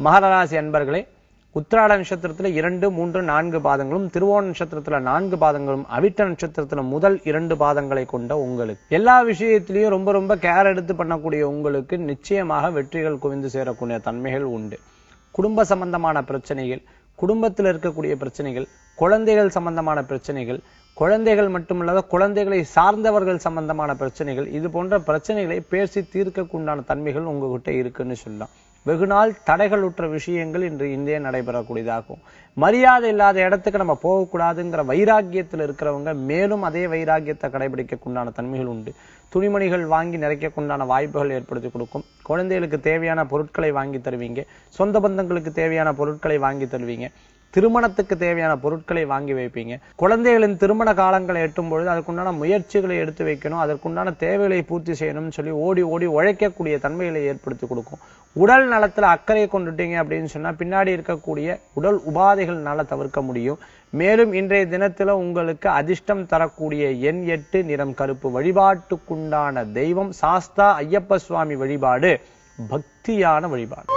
மகர ராசி அன்பர்களே, உத்திராட நட்சத்திரத்துல 2, 3, 4 பாதங்களும், திருவோண நட்சத்திரத்துல 4 பாதங்களும், அவிட்ட நட்சத்திரத்துல முதல் 2 பாதங்களை கொண்ட உங்களுக்கு எல்லா விஷயத்திலையும் ரொம்ப கேர் எடுத்து பண்ணக்கூடிய உங்களுக்கு நிச்சயமாக வெற்றிகள் குவிந்து சேரக்கூடிய தன்மைகள் உண்டு. குடும்ப சம்பந்தமான பிரச்சனைகள், குடும்பத்தில் இருக்கக்கூடிய பிரச்சனைகள், குழந்தைகள் சம்பந்தமான பிரச்சனைகள், குழந்தைகள் மட்டுமல்லாத குழந்தைகளை சார்ந்தவர்கள் சம்பந்தமான பிரச்சனைகள், இது போன்ற பிரச்சனைகளை பேசி தீர்க்கக்குண்டான தன்மைகள் உங்ககிட்ட இருக்குன்னு சொல்லலாம். வெகுநாள் தடைகளுற்ற விஷயங்கள் இன்று இந்திய நடைபெறக்கூடியதாகும். மரியாதை இல்லாத இடத்துக்கு நம்ம போகக்கூடாதுங்கிற வைராக்கியத்தில் இருக்கிறவங்க மேலும் அதே வைராக்கியத்தை கடைபிடிக்கக்குண்டான தன்மைகள் உண்டு. துணிமணிகள் வாங்கி நிறைக்கக்குண்டான வாய்ப்புகள் ஏற்படுத்தி கொடுக்கும். குழந்தைகளுக்கு தேவையான பொருட்களை வாங்கி தருவீங்க. சொந்த பந்தங்களுக்கு தேவையான பொருட்களை வாங்கி தருவீங்க. திருமணத்துக்கு தேவையான பொருட்களை வாங்கி வைப்பீங்க. குழந்தைகளின் திருமண காலங்களை எட்டும் பொழுது அதற்குண்டான முயற்சிகளை எடுத்து வைக்கணும், அதற்குண்டான தேவைகளை பூர்த்தி செய்யணும்னு சொல்லி ஓடி உழைக்கக்கூடிய தன்மைகளை ஏற்படுத்தி கொடுக்கும். உடல் நலத்துல அக்கறை கொண்டுட்டீங்க அப்படின்னு சொன்னா பின்னாடி இருக்கக்கூடிய உடல் உபாதைகள்னால தவிர்க்க முடியும். மேலும் இன்றைய தினத்துல உங்களுக்கு அதிர்ஷ்டம் தரக்கூடிய எண் 8, நிறம் கருப்பு. வழிபாட்டுக்குண்டான தெய்வம் சாஸ்தா ஐயப்ப சுவாமி வழிபாடு பக்தியான வழிபாடு.